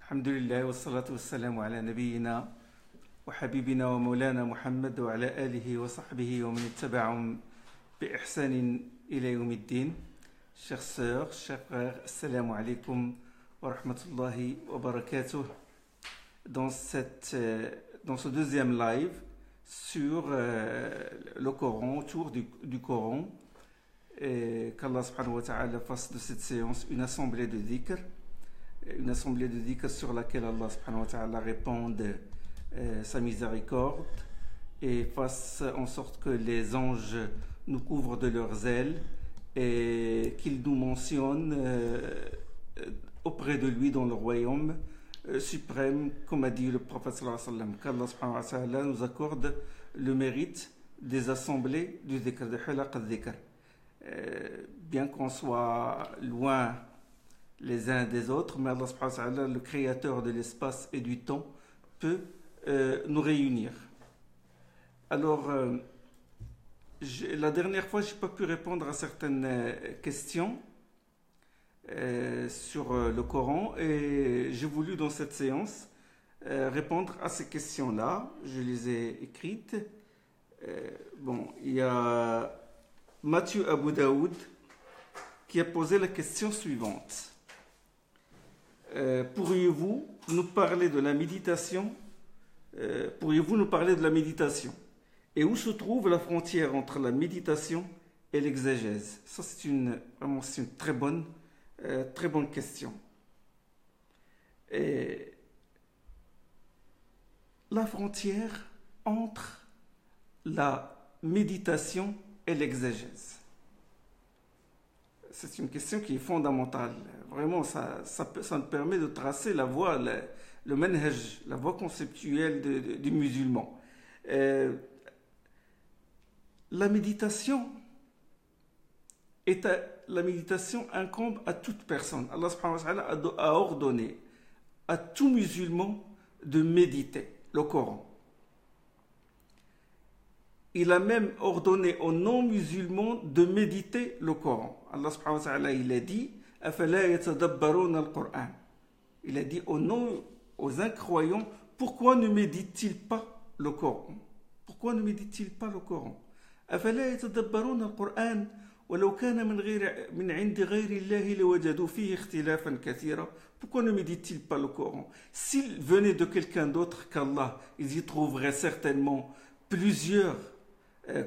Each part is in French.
الحمد لله والصلاة والسلام على نبينا وحبيبنا ومولانا محمد وعلى آله وصحبه ومن اتبعهم بإحسان إلى يوم الدين. Chers sœurs, chers frères, assalamu alaikum wa rahmatullahi wa barakatuh. Dans ce deuxième live sur le Coran, autour du Coran, et qu'Allah subhanahu wa ta'ala fasse de cette séance une assemblée de dhikr sur laquelle Allah subhanahu wa ta'ala réponde sa miséricorde et fasse en sorte que les anges nous couvrent de leurs ailes et qu'il nous mentionne auprès de lui dans le royaume suprême, comme a dit le prophète sallallahu alayhi wa sallam, qu'Allah subhanahu wa ta'ala nous accorde le mérite des assemblées du dhikr, de halaq al-dhikr. Bien qu'on soit loin les uns des autres, mais Allah subhanahu wa ta'ala, le créateur de l'espace et du temps, peut nous réunir. Alors, la dernière fois, je n'ai pas pu répondre à certaines questions sur le Coran et j'ai voulu dans cette séance répondre à ces questions-là. Je les ai écrites. Il y a Matthieu Abou Daoud qui a posé la question suivante. Pourriez-vous nous parler de la méditation et où se trouve la frontière entre la méditation et l'exégèse? Ça, c'est une très bonne question. Et la frontière entre la méditation et l'exégèse, c'est une question qui est fondamentale. Vraiment, ça nous permet de tracer la voie, le manhaj, la voie conceptuelle du musulman. La méditation incombe à toute personne. Allah subhanahu wa ta'ala a ordonné à tout musulman de méditer le Coran. Il a même ordonné aux non-musulmans de méditer le Coran. Allah subhanahu wa ta'ala, il a dit أَفَلَا يَتَدَبَّرُونَ الْقُرْآنَ. Il a dit aux incroyants, pourquoi ne méditent-ils pas le Coran? Pourquoi ne méditent-ils pas le Coran? أَفَلَا يَتَدَبَّرُونَ الْقُرْآنَ وَلَوْ كَانَ مِنْ عِنْدِ غَيْرِ اللَّهِ لَوَجَدُوا فِيهِ اخْتِلَافًا كَثِيرًا. Pourquoi ne méditent-ils pas le Coran? S'il venait de quelqu'un d'autre qu'Allah, ils y trouveraient certainement plusieurs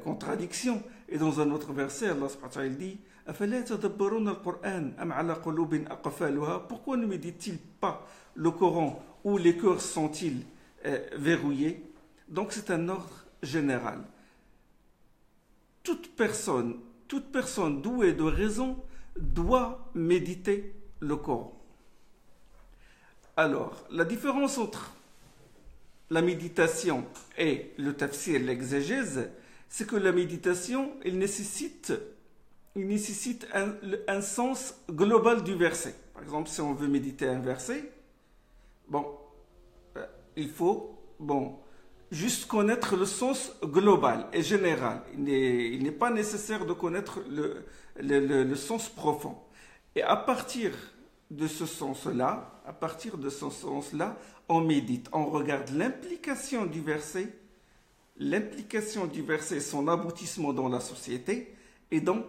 contradictions. Et dans un autre verset, Allah subhanahu wa ta'ala dit أَفَلَا يَتَدَبَّرُونَ الْقُرْآنَ أَمْ عَلَى قُلُوبٍ أَقْفَالُهَا. Pourquoi ne méditent-ils pas le Coran où les cœurs sont-ils verrouillés? Donc c'est un ordre général. Toute personne douée de raison doit méditer le Coran. Alors, la différence entre la méditation et le tafsir, l'exégèse, c'est que la méditation, il nécessite un sens global du verset. Par exemple, si on veut méditer un verset, il faut juste connaître le sens global et général. Il n'est pas nécessaire de connaître le sens profond. Et à partir de ce sens-là, on médite, on regarde l'implication du verset, son aboutissement dans la société et dans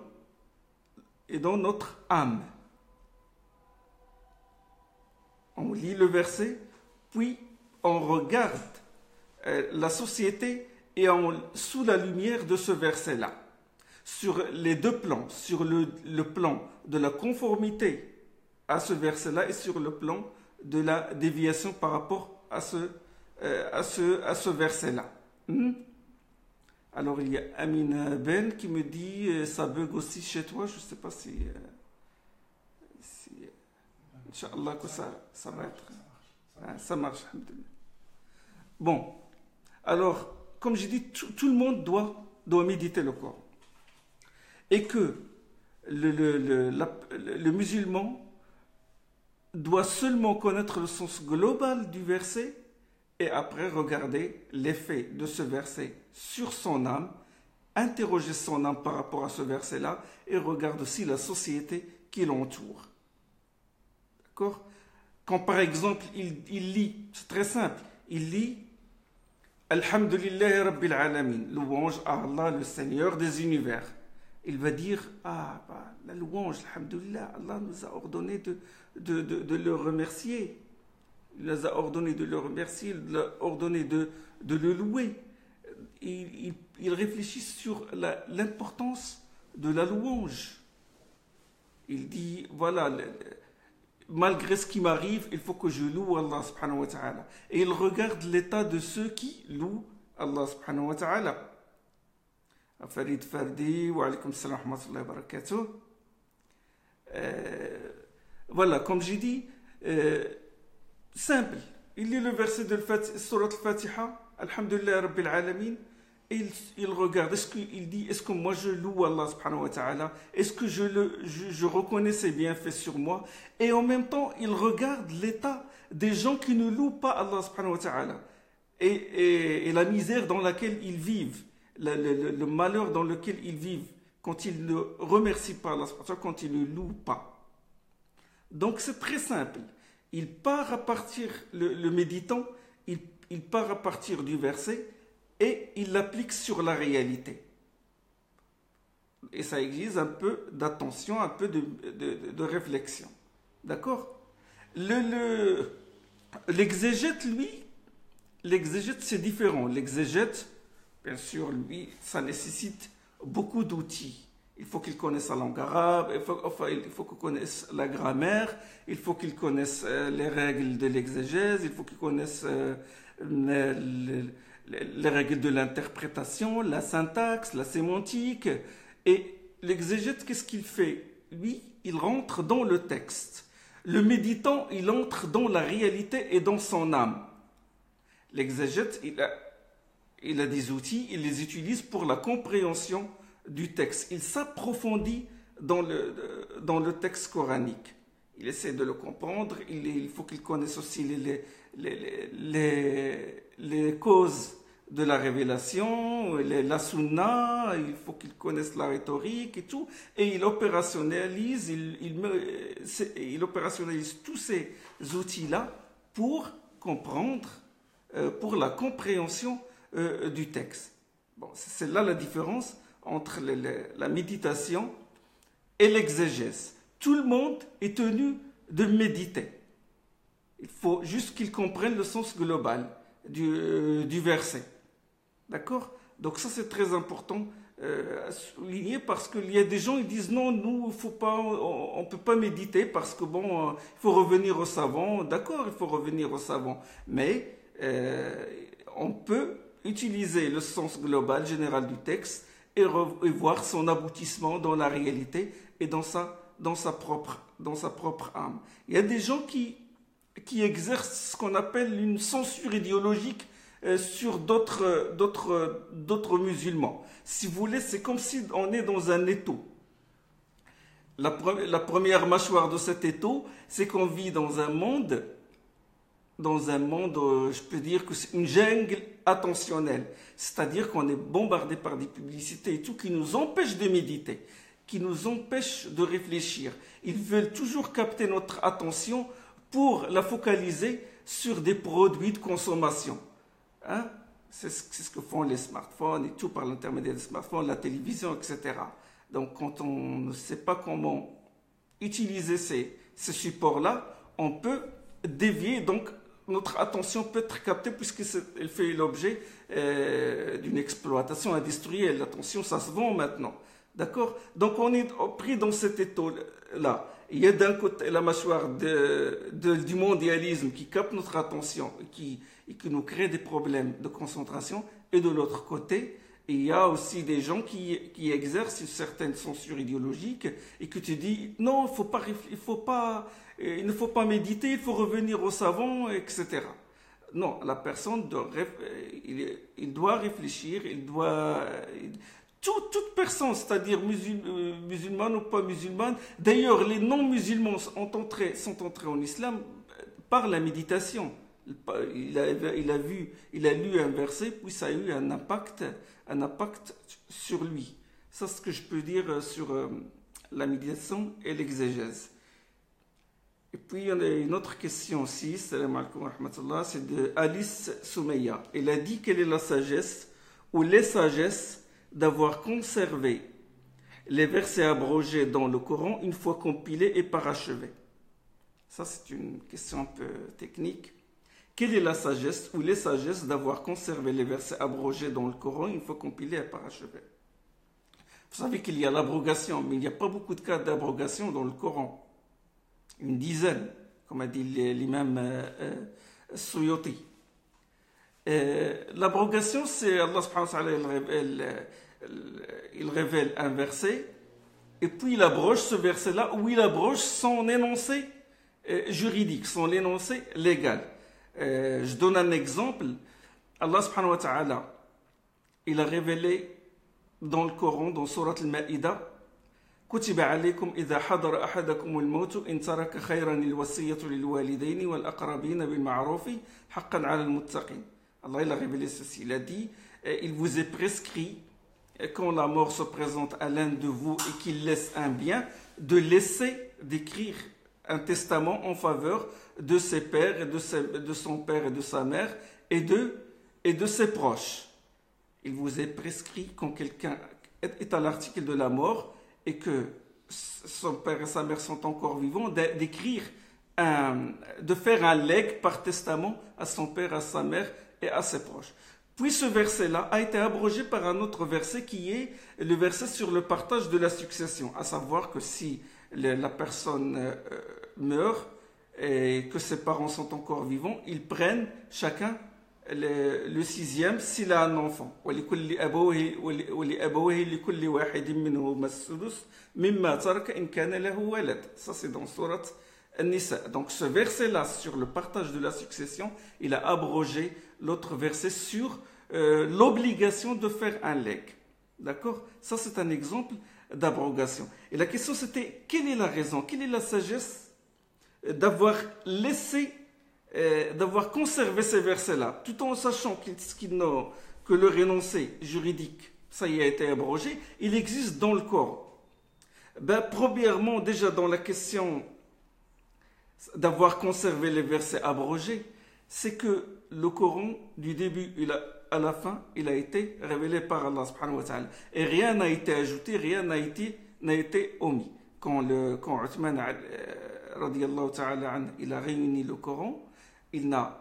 notre âme. On lit le verset, puis on regarde la société et sous la lumière de ce verset-là, sur les deux plans, sur le plan de la conformité à ce verset-là et sur le plan de la déviation par rapport à ce verset-là. Alors il y a Amina Ben qui me dit ça bug aussi chez toi. Je ne sais pas si Inch'Allah que ça va être. Ça marche. Bon, alors comme j'ai dit, tout le monde doit méditer le Coran. Et que le musulman doit seulement connaître le sens global du verset et après regarder l'effet de ce verset sur son âme, interroger son âme par rapport à ce verset-là et regarder aussi la société qui l'entoure. D'accord? Quand par exemple il lit, c'est très simple, il lit Alhamdulillahi Rabbil Alamin, louange à Allah, le Seigneur des univers. Il va dire, la louange, Alhamdulillah, Allah nous a ordonné de le remercier. Il nous a ordonné de le remercier, il nous a ordonné de le louer. Il réfléchit sur l'importance de la louange. Il dit, voilà, malgré ce qui m'arrive, il faut que je loue Allah subhanahu wa ta'ala. Et il regarde l'état de ceux qui louent Allah subhanahu wa ta'ala. Farid Fardi, wa alaykum salam wa rahmatullahi wa barakatuh. Voilà, comme j'ai dit, simple. Il lit le verset de Surat al-Fatiha, Alhamdulillah Rabbil Alamin, et il regarde, est-ce que moi je loue Allah subhanahu wa ta'ala, est-ce que je reconnais ses bienfaits sur moi, et en même temps il regarde l'état des gens qui ne louent pas Allah subhanahu wa ta'ala, et la misère dans laquelle ils vivent, le malheur dans lequel ils vivent, quand ils ne remercient pas Allah subhanahu wa ta'ala, quand ils ne louent pas. Donc c'est très simple, il part à partir, le méditant, il part à partir du verset, et il l'applique sur la réalité. Et ça exige un peu d'attention, un peu de réflexion. D'accord? L'exégète, lui, c'est différent. L'exégète, bien sûr, lui, ça nécessite beaucoup d'outils. Il faut qu'il connaisse la langue arabe, il faut qu'il connaisse la grammaire, il faut qu'il connaisse les règles de l'exégèse, il faut qu'il connaisse les règles de l'interprétation, la syntaxe, la sémantique. Et l'exégète, qu'est-ce qu'il fait? Lui, il rentre dans le texte. Le méditant, il entre dans la réalité et dans son âme. L'exégète, il a des outils, il les utilise pour la compréhension du texte. Il s'approfondit dans le texte coranique. Il essaie de le comprendre, il faut qu'il connaisse aussi les causes de la révélation, la sunna, il faut qu'il connaisse la rhétorique et tout, et il opérationnalise, il opérationnalise tous ces outils-là pour comprendre, pour la compréhension du texte. Bon, c'est là la différence entre la méditation et l'exégèse. Tout le monde est tenu de méditer. Il faut juste qu'il comprenne le sens global du verset. D'accord? Donc ça c'est très important à souligner parce qu'il y a des gens qui disent non, nous on peut pas méditer parce que bon, il faut revenir au savant. D'accord, il faut revenir au savant, mais on peut utiliser le sens global, général du texte et voir son aboutissement dans la réalité et dans sa propre âme. Il y a des gens qui exercent ce qu'on appelle une censure idéologique sur d'autres musulmans. Si vous voulez, c'est comme si on est dans un étau. La première mâchoire de cet étau, c'est qu'on vit dans un monde, je peux dire que c'est une jungle attentionnelle. C'est-à-dire qu'on est bombardé par des publicités et tout qui nous empêchent de méditer, qui nous empêchent de réfléchir. Ils veulent toujours capter notre attention pour la focaliser sur des produits de consommation. Hein? C'est ce que font les smartphones et tout par l'intermédiaire des smartphones, la télévision, etc. Donc quand on ne sait pas comment utiliser ces supports-là, on peut dévier, donc notre attention peut être captée puisqu'elle fait l'objet d'une exploitation industrielle. L'attention, ça se vend maintenant. D'accord? Donc on est pris dans cet étau-là. Il y a d'un côté la mâchoire du mondialisme qui capte notre attention et qui nous crée des problèmes de concentration. Et de l'autre côté, il y a aussi des gens qui exercent une certaine censure idéologique et que tu dis non, il ne faut pas méditer, il faut revenir au savant, etc. Non, la personne il doit réfléchir, toute personne, c'est-à-dire musulmane ou pas musulmane, d'ailleurs les non-musulmans sont entrés en islam par la méditation. Il a lu un verset, puis ça a eu un impact sur lui. Ça, c'est ce que je peux dire sur la méditation et l'exégèse. Et puis, il y en a une autre question aussi, salam alaikum wa rahmatullah, c'est de Alice Soumeya. Elle a dit quelle est la sagesse ou les sagesses d'avoir conservé les versets abrogés dans le Coran une fois compilés et parachevés. Ça, c'est une question un peu technique. Quelle est la sagesse ou les sagesses d'avoir conservé les versets abrogés dans le Coran une fois compilés et parachevés? Vous savez qu'il y a l'abrogation, mais il n'y a pas beaucoup de cas d'abrogation dans le Coran. Une dizaine, comme a dit l'imam Suyuti. L'abrogation, c'est Allah subhanahu wa ta'ala, il révèle un verset, et puis il abroge ce verset-là, ou il abroge son énoncé juridique, son énoncé légal. Je donne un exemple. Allah subhanahu wa ta'ala, il a révélé dans le Coran, dans Surat al-Ma'ida, كتب عليكم إذا حضر أحدكم الموت إن ترك خيرا الوصية للوالدين والأقربين بالمعروف حقا على المتقين. Allah il a révélé ceci. Il a dit, il vous est prescrit, quand la mort se présente à l'un de vous et qu'il laisse un bien, de laisser d'écrire un testament en faveur de ses pères et de son père et de sa mère et de ses proches. Il vous est prescrit quand quelqu'un est à l'article de la mort et que son père et sa mère sont encore vivants, d'écrire, de faire un legs par testament à son père, à sa mère et à ses proches. Puis ce verset-là a été abrogé par un autre verset qui est le verset sur le partage de la succession, à savoir que si la personne meurt et que ses parents sont encore vivants, ils prennent chacun le sixième s'il a un enfant. Ça c'est dans Surat An-Nisa. Donc ce verset-là sur le partage de la succession, il a abrogé l'autre verset sur l'obligation de faire un legs. D'accord? Ça c'est un exemple d'abrogation. Et la question c'était, quelle est la raison, quelle est la sagesse d'avoir laissé d'avoir conservé ces versets-là, tout en sachant que leur énoncé juridique, ça y a été abrogé, il existe dans le Coran. Premièrement, déjà dans la question d'avoir conservé les versets abrogés, c'est que le Coran, du début à la fin, il a été révélé par Allah subhanahu wa ta'ala. Et rien n'a été ajouté, rien n'a été omis. Quand Uthman radiyallahu ta'ala, il a réuni le Coran, il n'a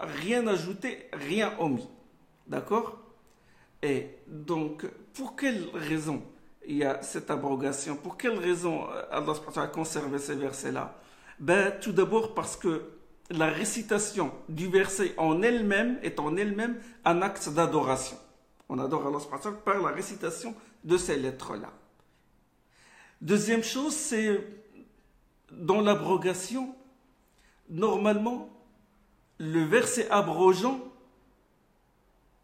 rien ajouté, rien omis. D'accord? Et donc, pour quelle raison il y a cette abrogation? Pour quelle raison Allah a conservé ces versets-là? Tout d'abord parce que la récitation du verset en elle-même est en elle-même un acte d'adoration. On adore Allah par la récitation de ces lettres-là. Deuxième chose, c'est dans l'abrogation, normalement, le verset abrogeant,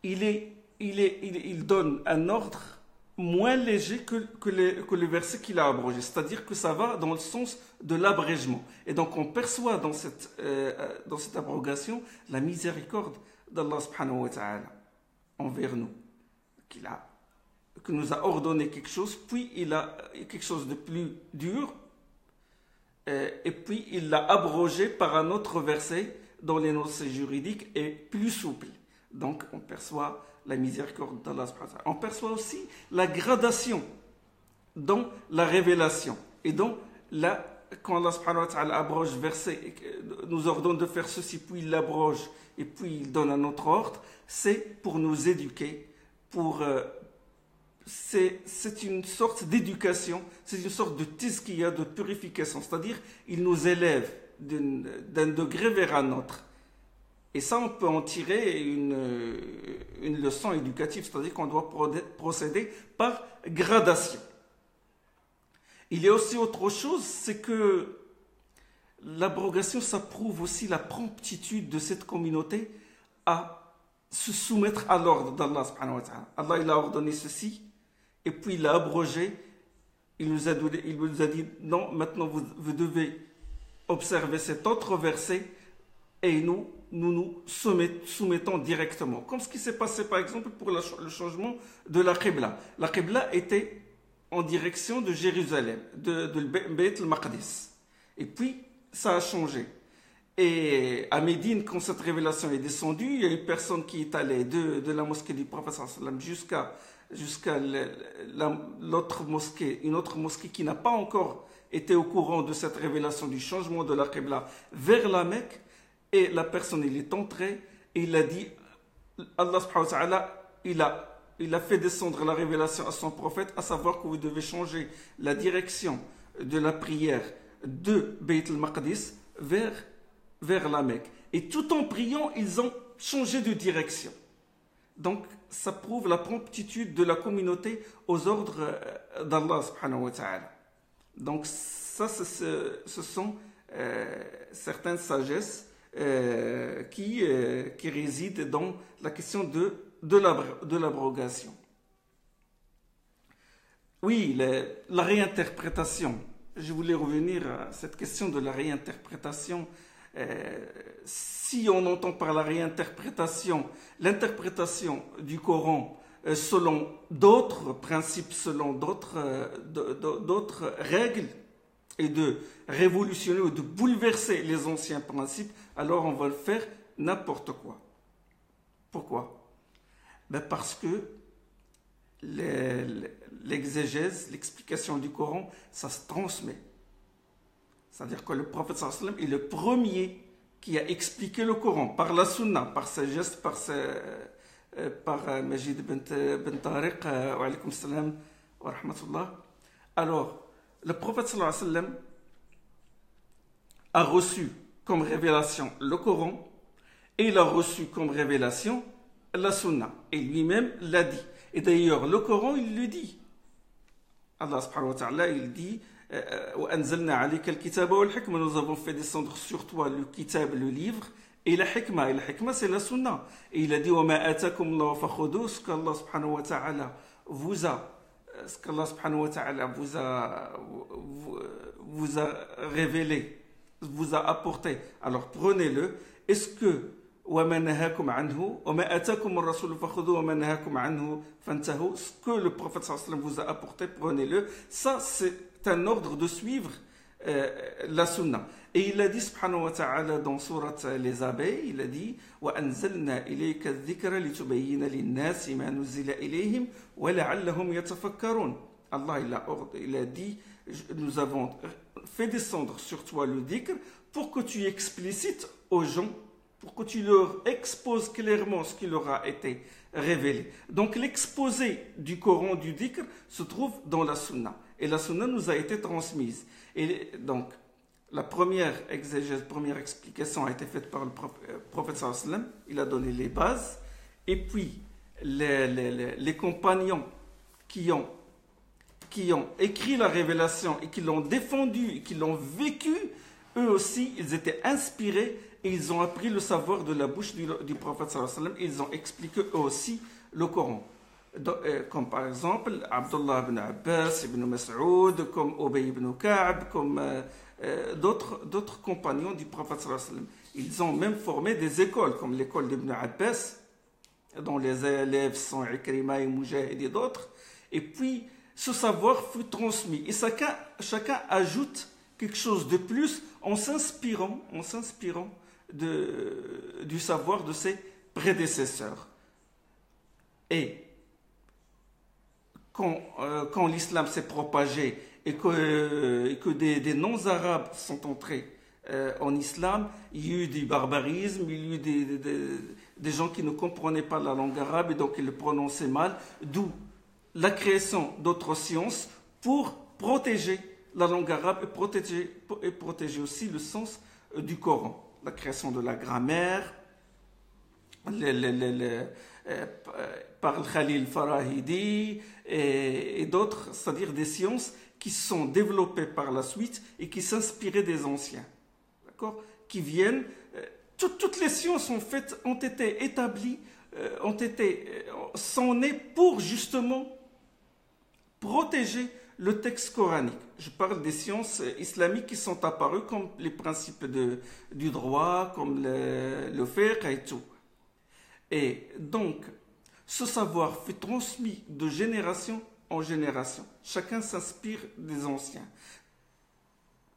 il donne un ordre moins léger que le verset qu'il a abrogé. C'est-à-dire que ça va dans le sens de l'abrégement. Et donc on perçoit dans cette abrogation la miséricorde d'Allah subhanahu wa ta'ala envers nous. Que nous a ordonné quelque chose, puis il a quelque chose de plus dur, et puis il l'a abrogé par un autre verset dont l'énoncé juridique est plus souple. Donc on perçoit la miséricorde d'Allah. On perçoit aussi la gradation dans la révélation. Et donc quand Allah subhanahu wa ta'ala abroge verset, nous ordonne de faire ceci, puis il l'abroge, et puis il donne un autre ordre, c'est pour nous éduquer, c'est une sorte d'éducation, c'est une sorte de tizkiya, de purification, c'est-à-dire il nous élève d'un degré vers un autre. Et ça, on peut en tirer une leçon éducative, c'est-à-dire qu'on doit procéder par gradation. Il y a aussi autre chose, c'est que l'abrogation, ça prouve aussi la promptitude de cette communauté à se soumettre à l'ordre d'Allah subhanahu wa ta'ala. Allah, il a ordonné ceci, et puis il l'a abrogé. Il nous a dit, non, maintenant vous devez observer cet autre verset, et nous soumettons directement. Comme ce qui s'est passé par exemple pour le changement de la Qibla. La Qibla était en direction de Jérusalem, de Beit al-Maqdis. Et puis, ça a changé. Et à Médine, quand cette révélation est descendue, il y a une personne qui est allée de la mosquée du prophète sallam jusqu'à l'autre mosquée, une autre mosquée qui n'a pas encore été au courant de cette révélation du changement de la Qibla vers la Mecque. Et la personne, il est entré et il a dit, Allah subhanahu wa ta'ala, il a fait descendre la révélation à son prophète, à savoir que vous devez changer la direction de la prière de Bayt al-Maqdis vers la Mecque. Et tout en priant, ils ont changé de direction. Donc, ça prouve la promptitude de la communauté aux ordres d'Allah subhanahu wa ta'ala. Donc, ça, ce sont certaines sagesses qui résident dans la question de l'abrogation. Oui, la réinterprétation. Je voulais revenir à cette question de la réinterprétation. Si on entend par la réinterprétation l'interprétation du Coran selon d'autres principes, selon d'autres règles, et de révolutionner ou de bouleverser les anciens principes, alors on va le faire n'importe quoi. Pourquoi? Parce que l'exégèse, l'explication du Coran, ça se transmet. C'est-à-dire que le prophète sallallahu alayhi wa sallam est le premier qui a expliqué le Coran par la sunna, par ses gestes, par Majid ben Tariq, wa alaykum salam wa rahmatullah. Alors, le prophète sallallahu alayhi wa sallam a reçu comme révélation le Coran et il a reçu comme révélation la sunna. Et lui-même l'a dit. Et d'ailleurs, le Coran, il le dit. Allah subhanahu wa ta'ala, il dit nous avons fait descendre sur toi le kitab, le livre, et la hikmah. Et la hikmah, c'est la sunna. Et il a dit ce qu'Allah subhanahu wa ta'ala vous a révélé, vous a apporté. Alors prenez-le. Est-ce que ce que le prophète sallallahu alayhi wa sallam vous a apporté, prenez-le. Ça, c'est un ordre de suivre la sunna. Et il a dit subhanahu wa ta'ala dans sourate les abeilles, il a dit وَأَنزَلْنَا إِلَيْكَ الذِّكْرَ لِتُبَيِّنَ لِلنَّاسِ مَا نُزِّلَ إِلَيْهِمْ وَلَعَلَّهُمْ يَتَفَكَّرُونَ. Allah il a dit, nous avons fait descendre sur toi le dhikr pour que tu explicites aux gens, pour que tu leur exposes clairement ce qui leur a été révélé. Donc l'exposé du Coran, du dhikr, se trouve dans la sunna. Et la sunna nous a été transmise. Et donc, la première exégèse, première explication a été faite par le prophète sallallahu alayhi wa sallam. Il a donné les bases. Et puis, les compagnons qui ont écrit la révélation et qui l'ont défendu et qui l'ont vécu, eux aussi, ils étaient inspirés et ils ont appris le savoir de la bouche du prophète sallallahu alayhi wa sallam. Ils ont expliqué eux aussi le Coran. Comme par exemple Abdullah ibn Abbas, ibn Mas'ud, comme Ubay ibn Ka'b, comme d'autres compagnons du prophète sallallahu alayhi wa sallam. Ils ont même formé des écoles, comme l'école d'Ibn Abbas, dont les élèves sont Ikrima et Mujahid et d'autres. Et puis, ce savoir fut transmis. Et chacun ajoute quelque chose de plus en s'inspirant du savoir de ses prédécesseurs. Et quand l'islam s'est propagé et que des non-arabes sont entrés en islam, il y a eu du barbarisme, il y a eu des gens qui ne comprenaient pas la langue arabe et donc ils le prononçaient mal, d'où la création d'autres sciences pour protéger la langue arabe et protéger aussi le sens du Coran. La création de la grammaire, par le Khalil Farahidi et d'autres, c'est-à-dire des sciences qui se sont développées par la suite et qui s'inspiraient des anciens, d'accord, qui viennent. Toutes les sciences en fait ont été établies, sont nées pour justement protéger le texte coranique. Je parle des sciences islamiques qui sont apparues comme les principes du droit, comme le fiqh et tout. Et donc, ce savoir fut transmis de génération en génération. Chacun s'inspire des anciens.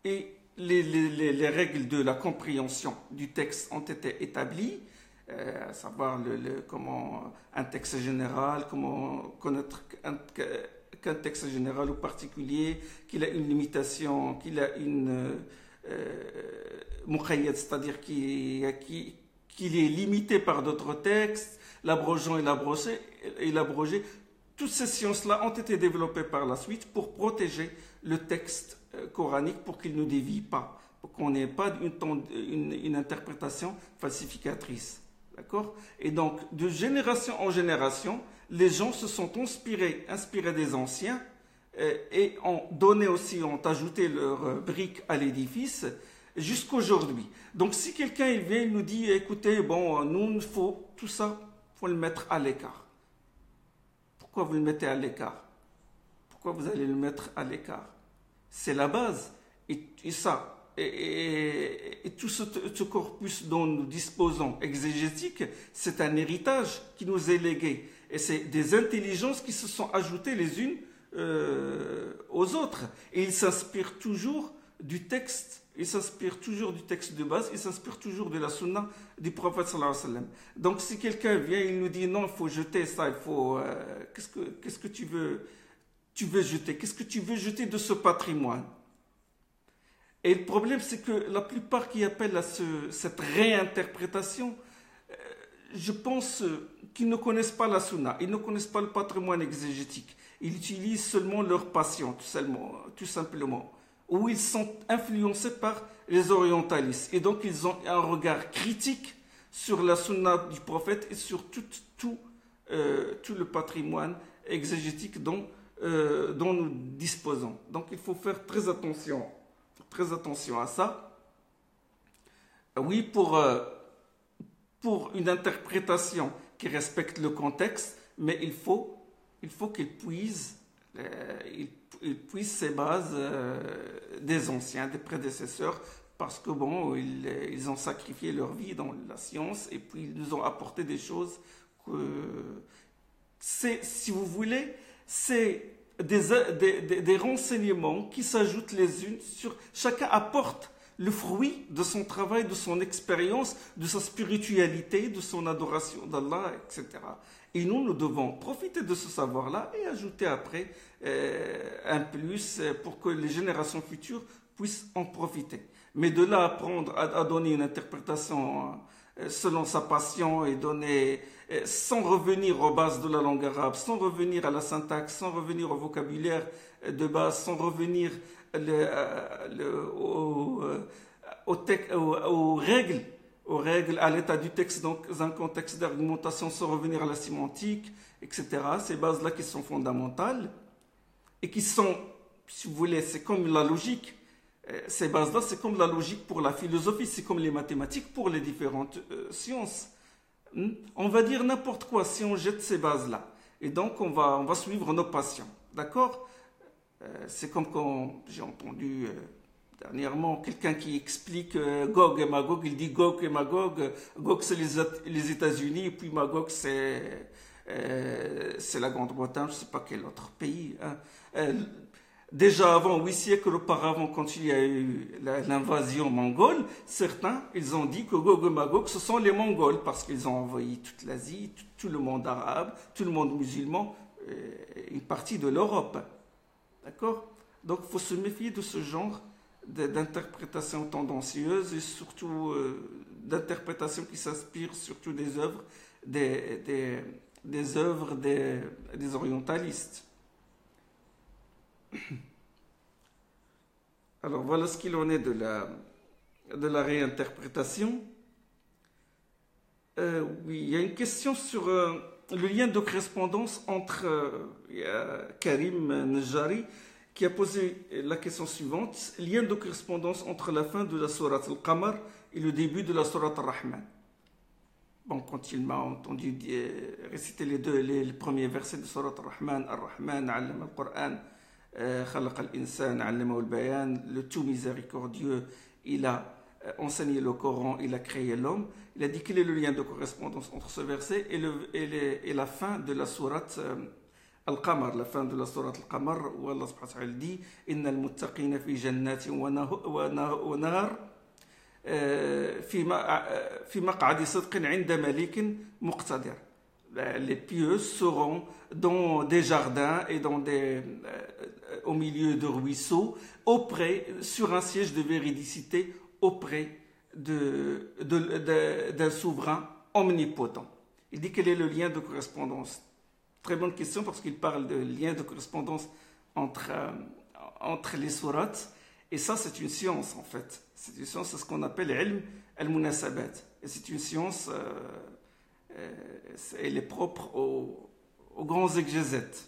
Et les règles de la compréhension du texte ont été établies, à savoir comment un texte général, comment connaître qu'un texte général ou particulier, qu'il a une limitation, qu'il a une muqayyad, c'est-à-dire qu'il est limité par d'autres textes, l'abrogeant et l'abrogé. Toutes ces sciences-là ont été développées par la suite pour protéger le texte coranique, pour qu'il ne dévie pas, pour qu'on n'ait pas une interprétation falsificatrice. D'accord? Et donc, de génération en génération, les gens se sont inspirés des anciens et ont donné aussi, ont ajouté leurs briques à l'édifice jusqu'aujourd'hui. Donc, si quelqu'un vient et nous dit, écoutez, bon, nous, il faut tout ça, il faut le mettre à l'écart. Pourquoi vous le mettez à l'écart? Pourquoi vous allez le mettre à l'écart? C'est la base. Et tout ce corpus dont nous disposons exégétique, c'est un héritage qui nous est légué. Et c'est des intelligences qui se sont ajoutées les unes aux autres. Et ils s'inspirent toujours du texte. Ils s'inspirent toujours du texte de base. Ils s'inspirent toujours de la sunna du prophète sallallahu alayhi wa sallam. Donc si quelqu'un vient, il nous dit non, il faut jeter ça, il faut... qu'est-ce que tu veux jeter? Qu'est-ce que tu veux jeter de ce patrimoine? Et le problème, c'est que la plupart qui appellent à cette réinterprétation, je pense qu'ils ne connaissent pas la sunna, ils ne connaissent pas le patrimoine exégétique. Ils utilisent seulement leur passion, tout simplement. Ou ils sont influencés par les orientalistes. Et donc, ils ont un regard critique sur la sunna du prophète et sur tout le patrimoine exégétique dont nous disposons. Donc, il faut faire très attention à ça. Oui, pour une interprétation qui respecte le contexte, mais il faut qu'il puise ses bases des anciens, des prédécesseurs, parce que bon, ils ont sacrifié leur vie dans la science et puis ils nous ont apporté des choses que si vous voulez, c'est des renseignements qui s'ajoutent les unes sur... Chacun apporte le fruit de son travail, de son expérience, de sa spiritualité, de son adoration d'Allah, etc. Et nous devons profiter de ce savoir-là et ajouter après un plus pour que les générations futures puissent en profiter. Mais de là apprendre à donner une interprétation selon sa passion et donner... sans revenir aux bases de la langue arabe, sans revenir à la syntaxe, sans revenir au vocabulaire de base, sans revenir aux règles, à l'état du texte dans un contexte d'argumentation, sans revenir à la sémantique, etc. Ces bases-là qui sont fondamentales et qui sont, si vous voulez, c'est comme la logique. Ces bases-là, c'est comme la logique pour la philosophie, c'est comme les mathématiques pour les différentes sciences. On va dire n'importe quoi si on jette ces bases-là. Et donc, on va suivre nos passions. D'accord? C'est comme quand j'ai entendu dernièrement quelqu'un qui explique Gog et Magog. Il dit Gog et Magog. Gog, c'est les États-Unis. Et puis Magog, c'est la Grande-Bretagne. Je ne sais pas quel autre pays. Hein. Déjà avant, 8 siècles auparavant, quand il y a eu l'invasion mongole, certains, ils ont dit que Gog et Magog, ce sont les Mongols, parce qu'ils ont envahi toute l'Asie, tout le monde arabe, tout le monde musulman, une partie de l'Europe. D'accord? Donc, il faut se méfier de ce genre d'interprétation tendancieuse et surtout d'interprétation qui s'inspire surtout des œuvres des orientalistes. Alors voilà ce qu'il en est de la réinterprétation. Oui, il y a une question sur le lien de correspondance entre Karim Nejari qui a posé la question suivante: lien de correspondance entre la fin de la sourate Al-Qamar et le début de la sourate Ar-Rahman. Bon, quand il m'a entendu réciter les premiers versets de sourate Ar-Rahman, Ar-Rahman, Allama al-Qur'an, Khalaq al-Insan, Allama al-Bayan, le tout miséricordieux, il a enseigné le Coran, il a créé l'homme. Il a dit quel est le lien de correspondance entre ce verset et la fin de la sourate Al-Qamar, la fin de la sourate Al-Qamar, où Allah subhanahu wa ta'ala dit Inna al-muttaqina fi jannatin wa nahar fi maq'adi sidqin 'inda malikin muqtadir. Les pieux seront dans des jardins et au milieu de ruisseaux, sur un siège de véridicité auprès d'un souverain omnipotent. Il dit quel est le lien de correspondance. Très bonne question parce qu'il parle de lien de correspondance entre les sourates. Et ça, c'est une science en fait. C'est une science, c'est ce qu'on appelle ilm al-munasabat. Et c'est une science, elle est propre aux grands exégètes.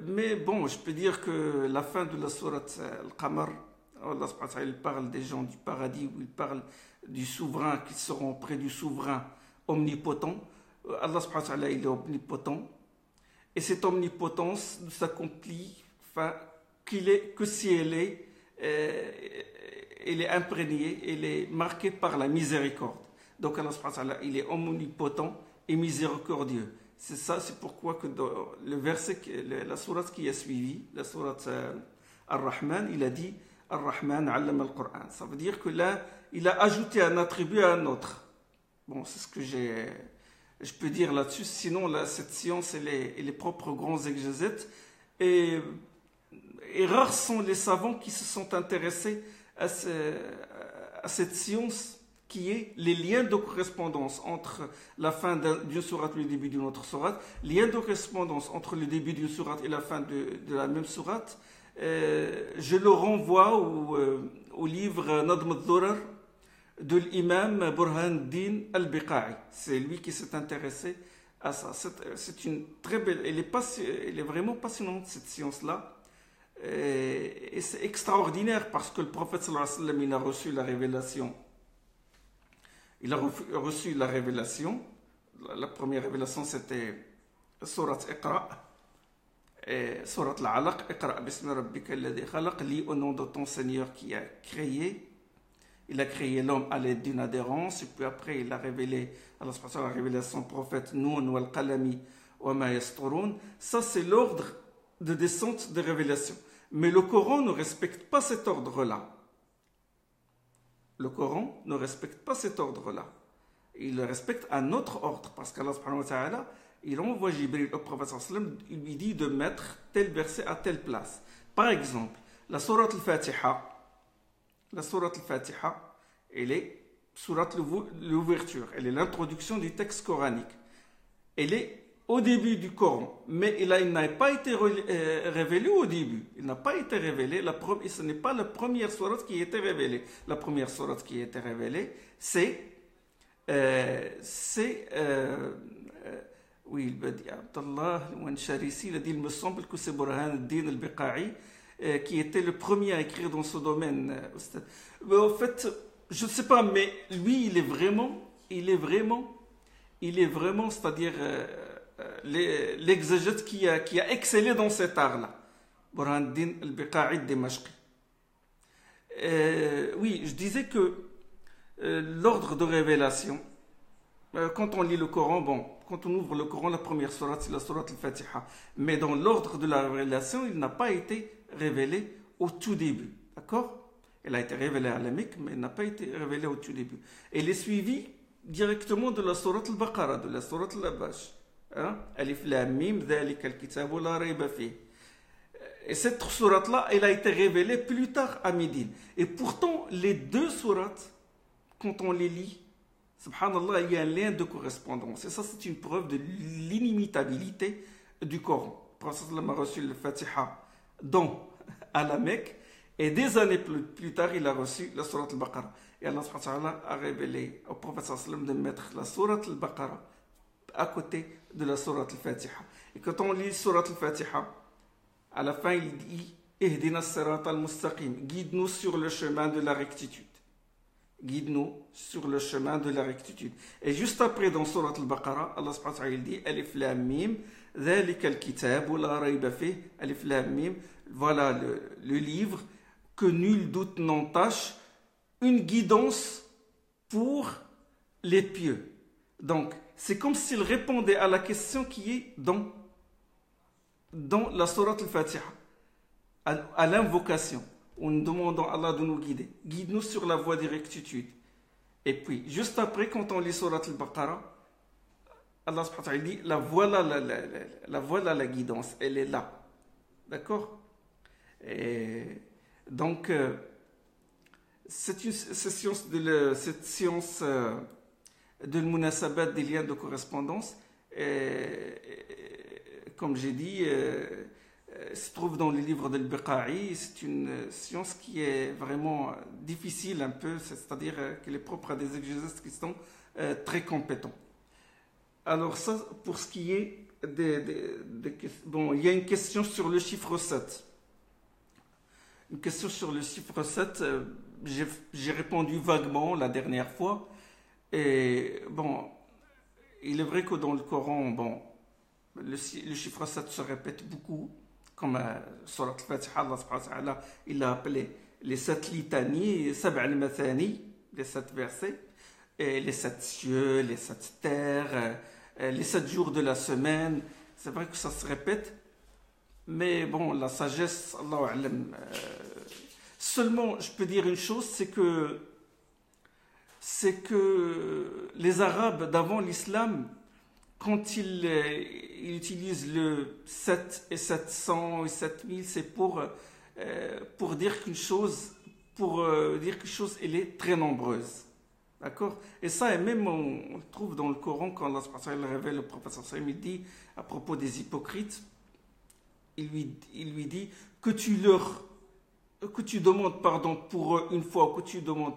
Mais bon, je peux dire que la fin de la sourate Al-Qamar, Allah subhanahu wa ta'ala, il parle des gens du paradis, où il parle du souverain, qui seront près du souverain omnipotent. Allah subhanahu wa ta'ala, il est omnipotent. Et cette omnipotence ne s'accomplit que si elle est imprégnée, elle est marquée par la miséricorde. Donc Allah subhanahu wa ta'ala, il est omnipotent et miséricordieux. C'est ça, c'est pourquoi que dans le verset, la sourate qui a suivi, la sourate Ar-Rahman, il a dit Ar-Rahman allama al-Qur'an. Ça veut dire que là, il a ajouté un attribut à un autre. Bon, c'est ce que je peux dire là-dessus. Sinon, là, cette science, elle est propre aux grands exégètes. Et rares sont les savants qui se sont intéressés à cette science qui est les liens de correspondance entre la fin d'une sourate et le début d'une autre sourate, liens de correspondance entre le début d'une sourate et la fin de la même sourate. Je le renvoie au livre Nadm al-Durar de l'imam Burhanuddin al-Biqa'i. C'est lui qui s'est intéressé à ça. C'est une très belle, elle est vraiment passionnante cette science-là. Et c'est extraordinaire parce que le prophète sallallahu alayhi wa sallam, il a reçu la révélation. Il a reçu la révélation. La première révélation, c'était Sourate Iqra. Sourate Al-Alaq. Iqra bismi rabbika alladhi khalaq. Lis au nom de ton Seigneur qui a créé. Il a créé l'homme à l'aide d'une adhérence. Et puis après, il a révélé, Allah subhanahu wa ta'ala a révélé à son prophète Noun wal qalami wa ma yasturun. Ça, c'est l'ordre de descente de révélation. Mais le Coran ne respecte pas cet ordre-là. Le Coran ne respecte pas cet ordre-là. Il respecte un autre ordre parce qu'Allah subhanahu wa ta'ala, il envoie Jibril au prophète sallallahu alayhi wa sallam, il lui dit de mettre tel verset à telle place. Par exemple, la sourate al-Fatiha, elle est sourate l'ouverture, elle est l'introduction du texte coranique. Elle est au début du Coran, mais il n'a pas été révélé au début. Il n'a pas été révélé. Ce n'est pas la première sourate qui a été révélée. La première sourate qui a été révélée, oui, il dit Abdallah Wanshari, il a dit, il me semble que c'est Burhanuddin al-Biqa'i qui était le premier à écrire dans ce domaine. Mais en fait, je ne sais pas, mais lui, il est vraiment, c'est-à-dire l'exégète qui a excellé dans cet art-là. Burhanuddin al-Biqa'i al-Dimashqi. Oui, je disais que l'ordre de révélation, quand on lit le Coran, quand on ouvre le Coran, la première sourate, c'est la sourate al-Fatiha. Mais dans l'ordre de la révélation, il n'a pas été révélé au tout début. D'accord? Elle a été révélée à la Mecque, mais elle n'a pas été révélée au tout début. Elle est suivie directement de la sourate al-Baqarah, de la sourate al-Abash. Alif Lam Mim, dhalika al-kitabu la rayba fihi. Et cette sourate-là, elle a été révélée plus tard à Médine. Et pourtant, les deux sourates, quand on les lit, subhanallah, il y a un lien de correspondance. Et ça, c'est une preuve de l'inimitabilité du Coran. Le prophète a reçu le Fatiha à la Mecque. Et des années plus tard, il a reçu la sourate al-Baqarah. Et Allah a révélé au prophète de mettre la sourate al-Baqarah à côté de la sourate al-Fatiha. Et quand on lit sourate al-Fatiha, à la fin, il dit Ihdina as-sirata al-mustaqim, guide-nous sur le chemin de la rectitude. Guide-nous sur le chemin de la rectitude. Et juste après, dans sourate al-Baqarah, Allah subhanahu wa ta'ala, il dit Alif Lam Mim, dhalika al-kitabu la rayba fihi, Alif Lam Mim, voilà le livre que nul doute n'entache, une guidance pour les pieux. Donc, c'est comme s'il répondait à la question qui est dans dans la sourate al-Fatiha, à l'invocation, en nous demandant à Allah de nous guider. Guide-nous sur la voie de rectitude. Et puis, juste après, quand on lit sourate al-Baqarah, Allah subhanahu wa ta'ala dit, la voilà la guidance, elle est là. D'accord? Et donc, cette science de l'munasabat, des liens de correspondance, comme j'ai dit, se trouve dans les livres de l'Biqa'i. C'est une science qui est vraiment difficile un peu, c'est-à-dire qu'elle est propre à des exégètes qui sont très compétents. Alors ça, pour ce qui est bon, il y a une question sur le chiffre 7. Une question sur le chiffre 7, j'ai répondu vaguement la dernière fois. Et bon, il est vrai que dans le Coran, bon, le chiffre 7 se répète beaucoup, comme sur al-Fatiha, Allah subhanahu wa ta'ala, il l'a appelé les 7 litanies, sab' al-mathani, les 7 versets, et les 7 cieux, les 7 terres, les 7 jours de la semaine. C'est vrai que ça se répète, mais bon, la sagesse, Allahu a'lam. Seulement, je peux dire une chose, c'est que les Arabes d'avant l'islam, quand ils utilisent le 7 et 700 et 7000, c'est pour dire qu'une chose, elle est très nombreuse. D'accord? Et ça, et même on le trouve dans le Coran, quand Allah révèle le prophète, il dit à propos des hypocrites, il lui dit que tu demandes pardon pour eux une fois, que tu demandes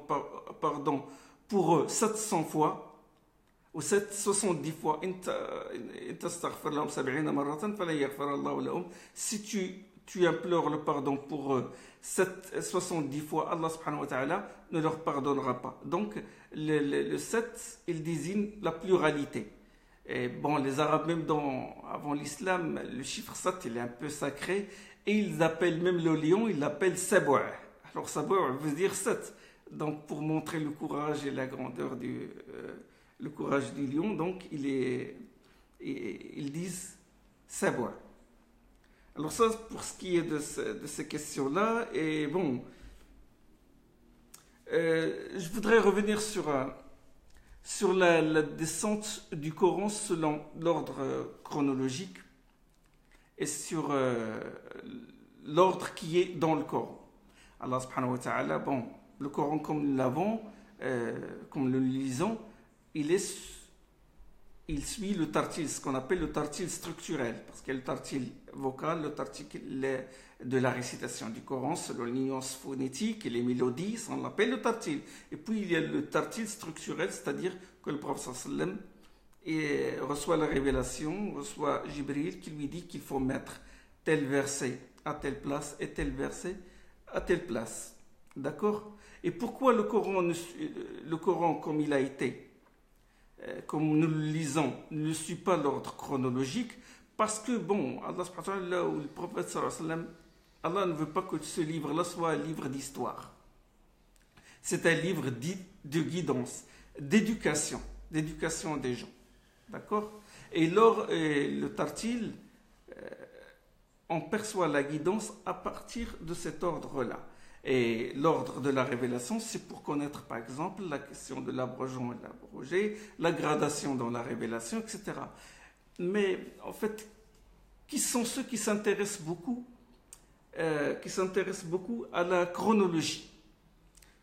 pardon pour eux 700 fois, ou 70 fois, si tu implores le pardon pour eux 70 fois, Allah subhanahu wa ta'ala ne leur pardonnera pas. Donc le 7, il désigne la pluralité. Et bon, les Arabes, même avant l'islam, le chiffre 7, il est un peu sacré, et ils appellent même le lion, ils l'appellent Sab'a. Alors Sab'a veut dire 7. Donc pour montrer le courage et la grandeur le courage du lion, donc ils disent Sab'a. Alors ça, pour ce qui est de ces questions-là, et bon, je voudrais revenir sur la descente du Coran selon l'ordre chronologique et sur l'ordre qui est dans le Coran. Allah subhanahu wa ta'ala, bon, le Coran comme nous l'avons, comme nous le lisons, il suit le tartil, ce qu'on appelle le tartil structurel, parce qu'il y a le tartil vocal, le tartil de la récitation du Coran, selon les nuances phonétiques et les mélodies, ça on l'appelle le tartil. Et puis il y a le tartil structurel, c'est-à-dire que le prophète sallam reçoit la révélation, reçoit Jibril qui lui dit qu'il faut mettre tel verset à telle place et tel verset à telle place. D'accord? Et pourquoi le Coran comme il a été, comme nous le lisons, ne suit pas l'ordre chronologique? Parce que, bon, Allah subhanahu wa ta'ala, là où le prophète sallallahu alayhi wa sallam, Allah ne veut pas que ce livre-là soit un livre d'histoire. C'est un livre de guidance, d'éducation des gens. D'accord? Et le tartil, on perçoit la guidance à partir de cet ordre-là. Et l'ordre de la révélation, c'est pour connaître, par exemple, la question de l'abrogeant et de l'abrogé, la gradation dans la révélation, etc. Mais, en fait, qui sont ceux qui s'intéressent beaucoup à la chronologie?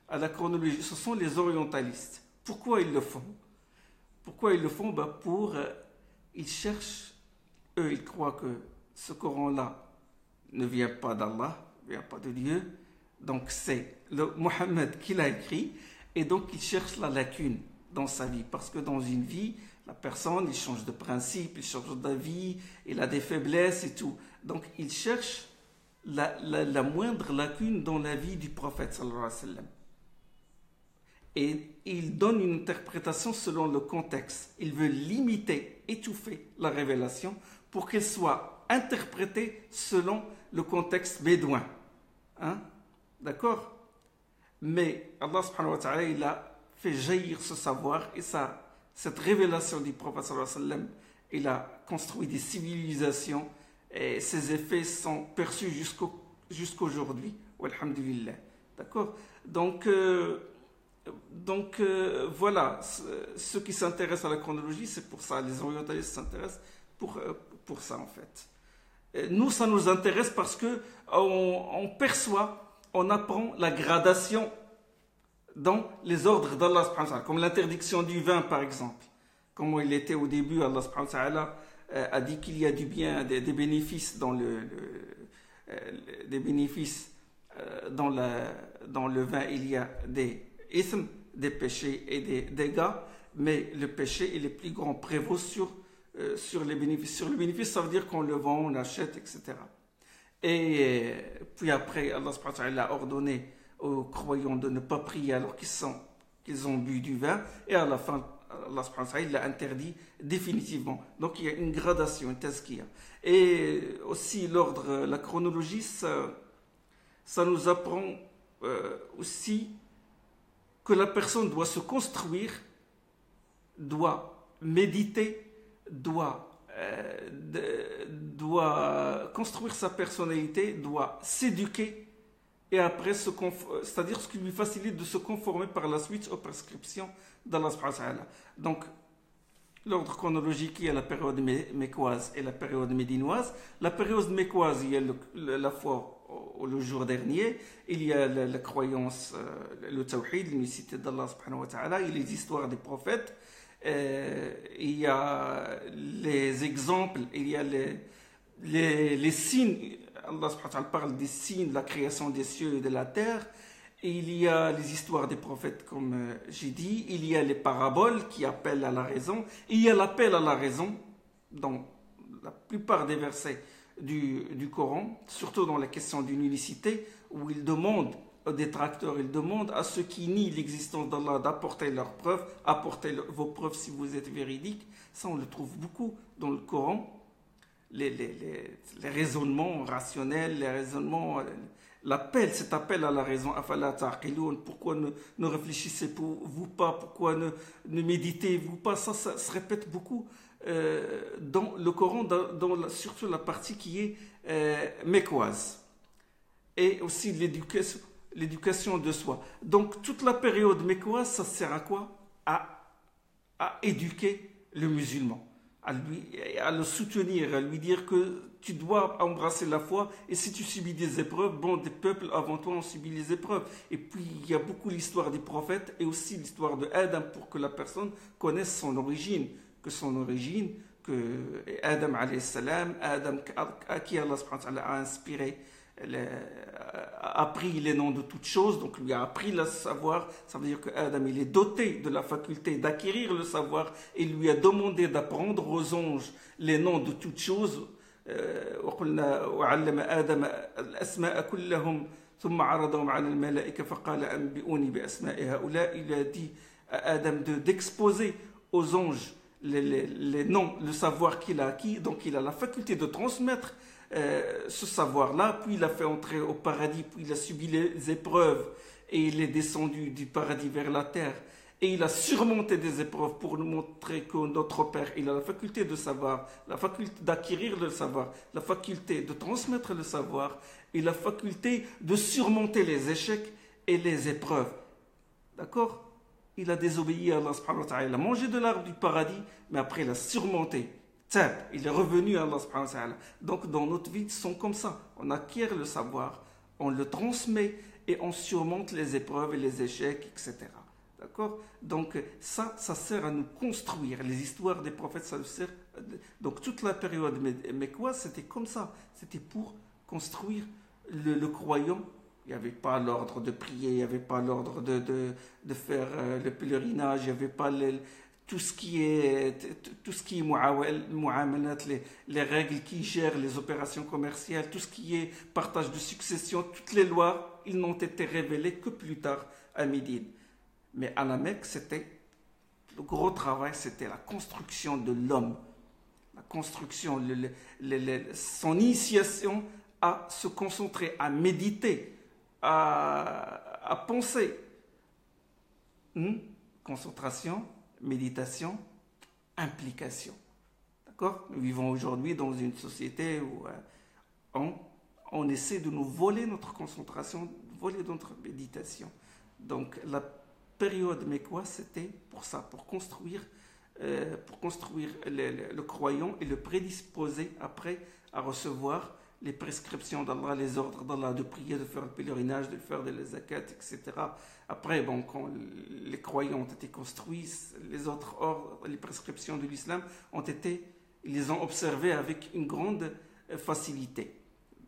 À la chronologie, ce sont les orientalistes. Pourquoi ils le font? Ils cherchent, eux, ils croient que ce Coran-là ne vient pas d'Allah, ne vient pas de Dieu. Donc c'est le Mohammed qui l'a écrit, et donc il cherche la lacune dans sa vie, parce que dans une vie, la personne, il change de principe, il change d'avis, il a des faiblesses et tout. Donc il cherche la moindre lacune dans la vie du prophète sallallahu alayhi wa sallam. Et il donne une interprétation selon le contexte. Il veut limiter, étouffer la révélation pour qu'elle soit interprétée selon le contexte bédouin. Hein? D'accord? Mais Allah subhanahu wa ta'ala, il a fait jaillir ce savoir et cette révélation du prophète sallallahu alayhi wa sallam, il a construit des civilisations Et ces effets sont perçus jusqu'aujourd'hui. Walhamdulillah. D'accord. Voilà, ceux qui s'intéressent à la chronologie, c'est pour ça. Les orientalistes s'intéressent pour ça, en fait. Nous, ça nous intéresse parce que on perçoit, on apprend la gradation dans les ordres d'Allah subhanahu wa ta'ala, comme l'interdiction du vin, par exemple. Comme il était au début, Allah subhanahu wa ta'ala a dit qu'il y a du bien, des bénéfices dans des bénéfices dans le vin, il y a des ithms, des péchés et des dégâts, mais le péché et les plus grands prévaut sur les bénéfices. Sur le bénéfice, ça veut dire qu'on le vend, on achète, etc. Et puis après, Allah subhanahu wa ta'ala a ordonné aux croyants de ne pas prier alors qu'ils ont bu du vin, et à la fin, Allah subhanahu wa ta'ala l'a interdit définitivement. Donc il y a une gradation, une tazkiya. Et aussi l'ordre, la chronologie, ça nous apprend aussi que la personne doit se construire, doit méditer, doit construire sa personnalité, doit s'éduquer, et après, c'est-à-dire ce qui lui facilite de se conformer par la suite aux prescriptions d'Allah subhanahu wa ta'ala. Donc, l'ordre chronologique, il y a la période mécoise et la période médinoise. La période mécoise, il y a la foi le jour dernier, il y a la croyance, le tawhid, l'unicité d'Allah subhanahu wa ta'ala, il y a les histoires des prophètes, il y a les exemples, il y a les signes. Allah subhanahu wa ta'ala parle des signes de la création des cieux et de la terre. Et il y a les histoires des prophètes, comme j'ai dit. Il y a les paraboles qui appellent à la raison. Il y a l'appel à la raison dans la plupart des versets du Coran, surtout dans la question d'une unicité, où il demande aux détracteurs, il demande à ceux qui nient l'existence d'Allah d'apporter leurs preuves, apportez vos preuves si vous êtes véridiques. Ça, on le trouve beaucoup dans le Coran. Les raisonnements rationnels, les raisonnements, cet appel à la raison, afala ta'qiloun, pourquoi ne réfléchissez-vous pas, pourquoi ne méditez-vous pas, ça se répète beaucoup dans le Coran, surtout la partie qui est mécoise, et aussi l'éducation de soi. Donc toute la période mécoise, ça sert à quoi? À éduquer le musulman, à le soutenir, à lui dire que tu dois embrasser la foi, et si tu subis des épreuves, des peuples avant toi ont subi les épreuves. Et puis il y a beaucoup l'histoire des prophètes et aussi l'histoire de Adam, pour que la personne connaisse son origine, que Adam alayhi salam, Adam à qui Allah subhanahu wa ta'ala a inspiré, a appris les noms de toutes choses, donc lui a appris le savoir. Ça veut dire que Adam, il est doté de la faculté d'acquérir le savoir, et lui a demandé d'apprendre aux anges les noms de toutes choses. وعلم آدم الأسماء كلهم ثم عرضهم على الملائكة فقال أنبئوني بأسماء هؤلاء. Il a dit à Adam d'exposer aux anges les noms, le savoir qu'il a acquis. Donc il a la faculté de transmettre ce savoir-là. Puis il a fait entrer au paradis, puis il a subi les épreuves, et il est descendu du paradis vers la terre, et il a surmonté des épreuves pour nous montrer que notre Père, il a la faculté de savoir, la faculté d'acquérir le savoir, la faculté de transmettre le savoir, et la faculté de surmonter les échecs et les épreuves. D'accord? Il a désobéi à Allah subhanahu wa ta'ala, il a mangé de l'arbre du paradis, mais après il a surmonté. Il est revenu à Allah subhanahu wa ta'ala. Donc dans notre vie, ils sont comme ça. On acquiert le savoir, on le transmet, et on surmonte les épreuves et les échecs, etc. D'accord? Donc ça sert à nous construire. Les histoires des prophètes, ça nous sert. Donc toute la période mécoise, c'était comme ça. C'était pour construire le croyant. Il n'y avait pas l'ordre de prier, il n'y avait pas l'ordre de faire le pèlerinage, il n'y avait pas tout ce qui est mu'amalat, les règles qui gèrent les opérations commerciales, tout ce qui est partage de succession, toutes les lois, ils n'ont été révélées que plus tard à Médine. Mais à la Mecque, le gros travail, c'était la construction de l'homme. La construction, son initiation à se concentrer, à méditer, à penser. Concentration, méditation, implication. D'accord? Nous vivons aujourd'hui dans une société où on essaie de nous voler notre concentration, voler notre méditation. Donc la période mécoise, c'était pour ça, pour construire le croyant et le prédisposer après à recevoir les prescriptions d'Allah, les ordres d'Allah, de prier, de faire le pèlerinage, de faire des zakat, etc. Après, bon, quand les croyants ont été construits, les autres ordres, les prescriptions de l'islam ils les ont observées avec une grande facilité.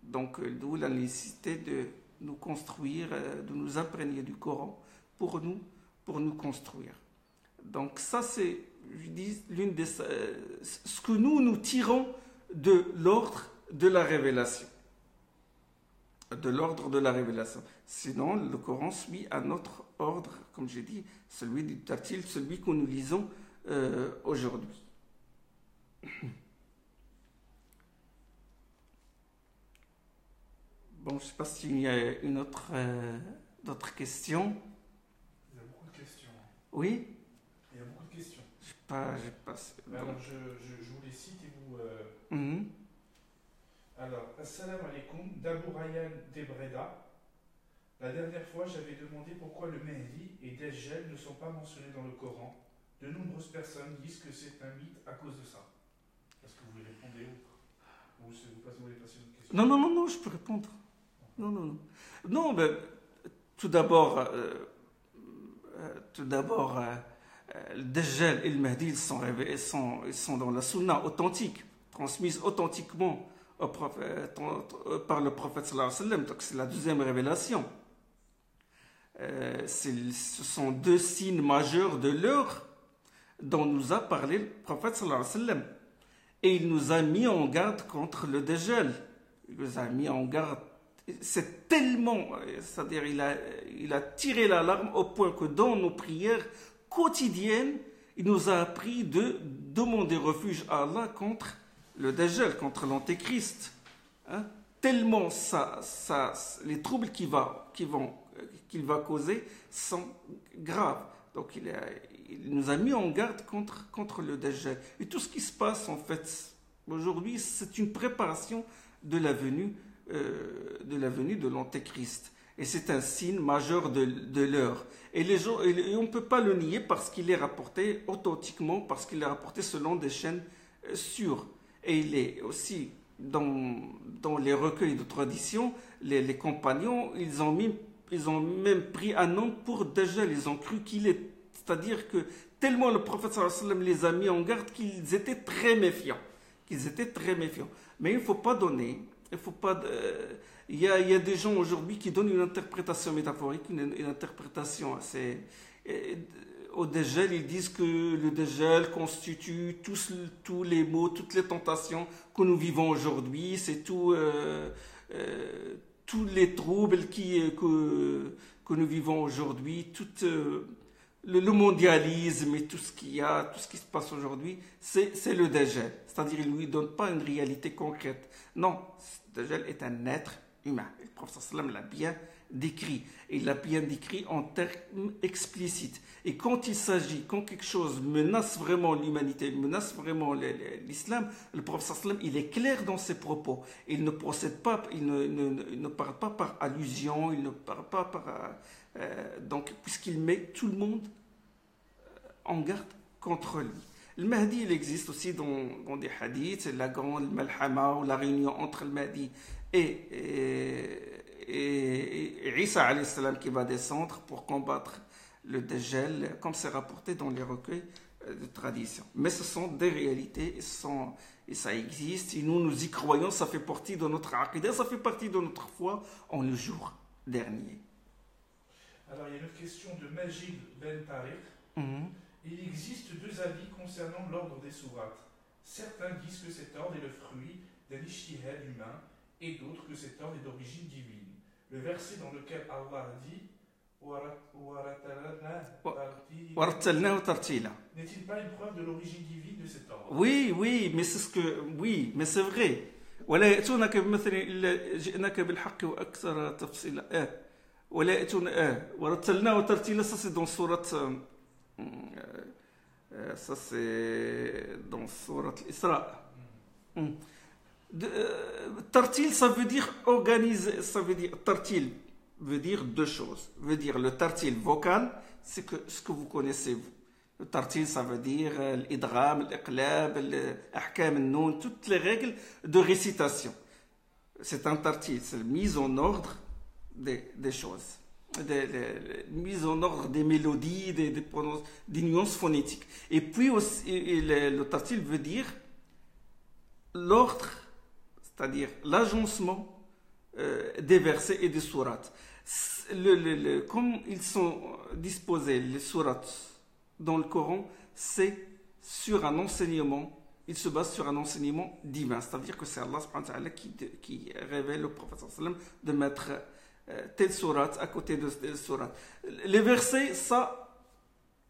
Donc, d'où la nécessité de nous construire, de nous imprégner du Coran pour nous construire. Donc, ça, c'est, je dis, ce que nous tirons de l'ordre de la révélation. De l'ordre de la révélation. Sinon, le Coran suit un autre ordre, comme j'ai dit, celui du tartil, celui que nous lisons aujourd'hui. Bon, je ne sais pas s'il y a d'autres questions. Il y a beaucoup de questions. Oui? Il y a beaucoup de questions. J'ai pas. Alors, je vous les cite et vous. Alors, Assalamu alaikum, d'Abou Rayyan Debreda. La dernière fois, j'avais demandé pourquoi le Mehdi et Dajjal ne sont pas mentionnés dans le Coran. De nombreuses personnes disent que c'est un mythe à cause de ça. Est-ce que vous voulez répondre ou vous voulez passer une question? Non, je peux répondre. Non, ben, tout d'abord, le Dajjal et le Mahdi, ils sont dans la Sunna authentique, transmise authentiquement par le prophète sallallahu alayhi wa sallam. Donc c'est la deuxième révélation. Ce sont deux signes majeurs de l'heure dont nous a parlé le prophète sallallahu alayhi wa sallam. Et il nous a mis en garde contre le Dajjal. Il nous a mis en garde. C'est tellement, c'est-à-dire il a tiré l'alarme au point que dans nos prières quotidiennes, il nous a appris de demander refuge à Allah contre le Dajjal, contre l'Antéchrist. Tellement les troubles qu'il va causer sont graves. Donc il nous a mis en garde contre le Dajjal. Et tout ce qui se passe en fait aujourd'hui, c'est une préparation de la venue de l'Antéchrist. Et c'est un signe majeur de l'heure. Et on ne peut pas le nier parce qu'il est rapporté authentiquement, parce qu'il est rapporté selon des chaînes sûres. Et il est aussi dans les recueils de tradition, les compagnons, ils ont même pris un nom pour Dajjal. Ils ont cru qu'il est. C'est-à-dire que tellement le prophète sallallahu alayhi wa sallam les a mis en garde qu'ils étaient très méfiants. Mais il ne faut pas donner. Il y a des gens aujourd'hui qui donnent une interprétation métaphorique, une interprétation assez. Au Dajjal, ils disent que le Dajjal constitue tous les maux, toutes les tentations que nous vivons aujourd'hui. C'est tous les troubles que nous vivons aujourd'hui, le mondialisme et tout ce qui se passe aujourd'hui, c'est le Dajjal. C'est-à-dire, il ne lui donne pas une réalité concrète. Non, le Dajjal est un être humain. Le prophète sallam l'a bien décrit. Et il l'a bien décrit en termes explicites. Et quand quelque chose menace vraiment l'humanité, menace vraiment l'islam, le prophète sallam, il est clair dans ses propos. Il ne procède pas, il ne parle pas par allusion, il ne parle pas par... donc, puisqu'il met tout le monde en garde contre lui. Le Mahdi, il existe aussi dans des hadiths, c'est la grande malhama ou la réunion entre le Mahdi et Isa alayhi salam qui va descendre pour combattre le Dajjal, comme c'est rapporté dans les recueils de tradition. Mais ce sont des réalités et ça existe, et nous y croyons, ça fait partie de notre aqidah, ça fait partie de notre foi en le jour dernier. Alors, il y a une autre question de Majid Ben Tariq. Il existe deux avis concernant l'ordre des sourates. Certains disent que cet ordre est le fruit d'un ijtihad humain et d'autres que cet ordre est d'origine divine. Le verset dans lequel Allah dit n'est-il pas une preuve de l'origine divine de cet ordre? Oui, mais c'est vrai. ولا يأتونك بمثل إلا جئناك بالحق وأكثر تفصيلا ولا يأتون ورتلناه ترتيلا. Ça c'est dans sourate Ça, c'est dans Surat Al-Isra. Tartil, ça veut dire organiser. Ça veut dire, tartil veut dire deux choses. Veut dire le tartil vocal, c'est ce que vous connaissez, vous. Le tartil, ça veut dire l'idgham, l'iqlab, l'ahkam, al-noun, toutes les règles de récitation. C'est un tartil, c'est la mise en ordre des choses. Mise en ordre des mélodies, des nuances phonétiques. Et puis aussi, le tartil veut dire l'ordre, c'est-à-dire l'agencement des versets et des sourates. Comme ils sont disposés, les sourates dans le Coran, c'est sur un enseignement, il se base sur un enseignement divin. C'est-à-dire que c'est Allah subhanahu wa ta'ala qui révèle au prophète sallam de mettre telle sourate à côté de telle sourate. Les versets, ça,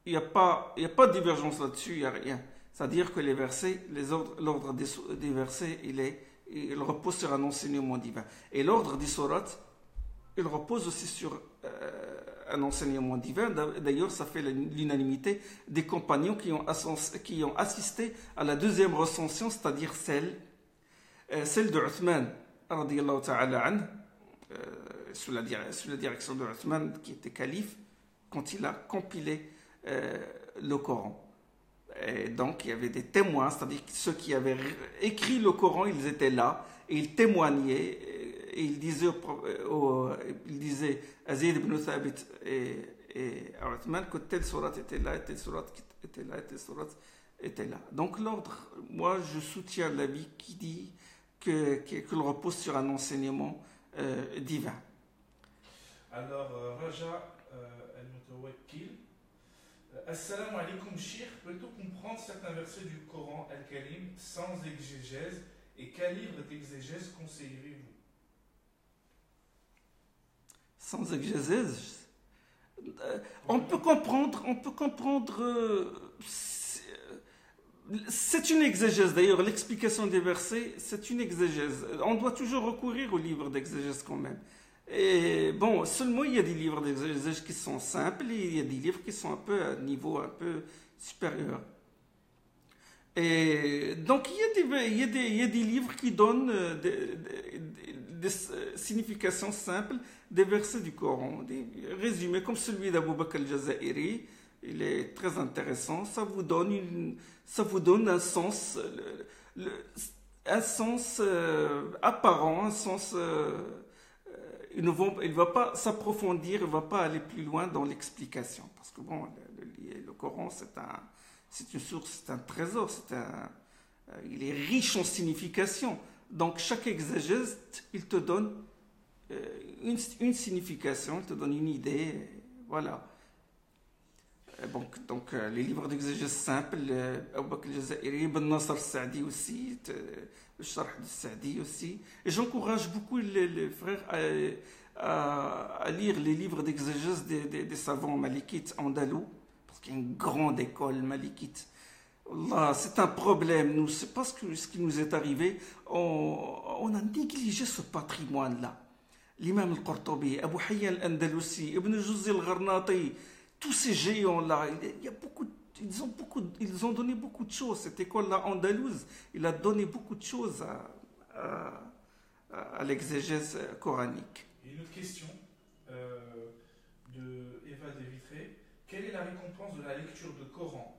il n'y a pas de divergence là-dessus, il n'y a rien. C'est-à-dire que les versets, l'ordre des versets, il repose sur un enseignement divin. Et l'ordre des sourates, il repose aussi sur un enseignement divin. D'ailleurs, ça fait l'unanimité des compagnons qui ont assisté à la deuxième recension, c'est-à-dire celle de Uthman, radiyallahu ta'ala anhu, sous la direction de Uthman, qui était calife, quand il a compilé le Coran. Et donc, il y avait des témoins, c'est-à-dire que ceux qui avaient écrit le Coran, ils étaient là, et ils témoignaient, et ils disaient à Zayd ibn Thabit et à Uthman que telle sourate était là, et telle sourate était là, et telle sourate était là. Donc, l'ordre, moi, je soutiens l'avis qui dit qu'il repose sur un enseignement divin. Alors, Raja al-Mutawakkil, Assalamu alaikum, Cheikh, peut-on comprendre certains versets du Coran Al-Karim sans exégèse et quel livre d'exégèse conseillerez-vous? Sans exégèse, on peut comprendre, c'est une exégèse d'ailleurs, l'explication des versets, c'est une exégèse. On doit toujours recourir aux livres d'exégèse quand même. Et bon, seulement il y a des livres d'exégèse qui sont simples et il y a des livres qui sont un peu à un niveau un peu supérieur. Et donc il y a des livres qui donnent des significations simples des versets du Coran, des résumés comme celui d'Abu Bakr al-Jazairi. Il est très intéressant. Ça vous donne un sens, un sens apparent, un sens. Il ne va pas s'approfondir, il ne va pas aller plus loin dans l'explication. Parce que bon, le Coran, c'est une source, c'est un trésor, il est riche en signification. Donc chaque exégèse, il te donne une signification, il te donne une idée, voilà. Donc les livres d'exégèse simples, Abu Bakr al-Jazairi, Ibn Nasr al-Sa'di aussi, le Sharh al-Sa'di aussi. Et j'encourage beaucoup les frères à lire les livres d'exégèse des savants malikites andalous, parce qu'il y a une grande école malikite. Allah, c'est un problème, nous, c'est pas ce qui nous est arrivé, on a négligé ce patrimoine-là. L'imam al-Qurtubi, Abu Hayyan al-Andalusi, Ibn Juzzi al-Gharnati, tous ces géants-là, ils ont donné beaucoup de choses. Cette école-là andalouse, il a donné beaucoup de choses à l'exégèse coranique. Et une autre question de Eva Devitré. Quelle est la récompense de la lecture de Coran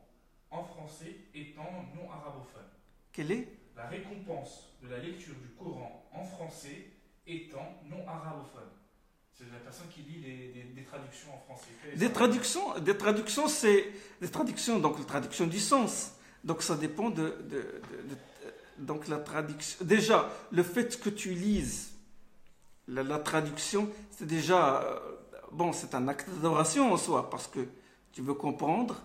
en français étant non arabophone? Quelle est la récompense de la lecture du Coran en français étant non arabophone? C'est la personne qui lit des traductions en français. Des traductions, c'est des traductions, donc la traduction du sens. Donc ça dépend donc la traduction. Déjà, le fait que tu lises la traduction, c'est déjà c'est un acte d'adoration en soi, parce que tu veux comprendre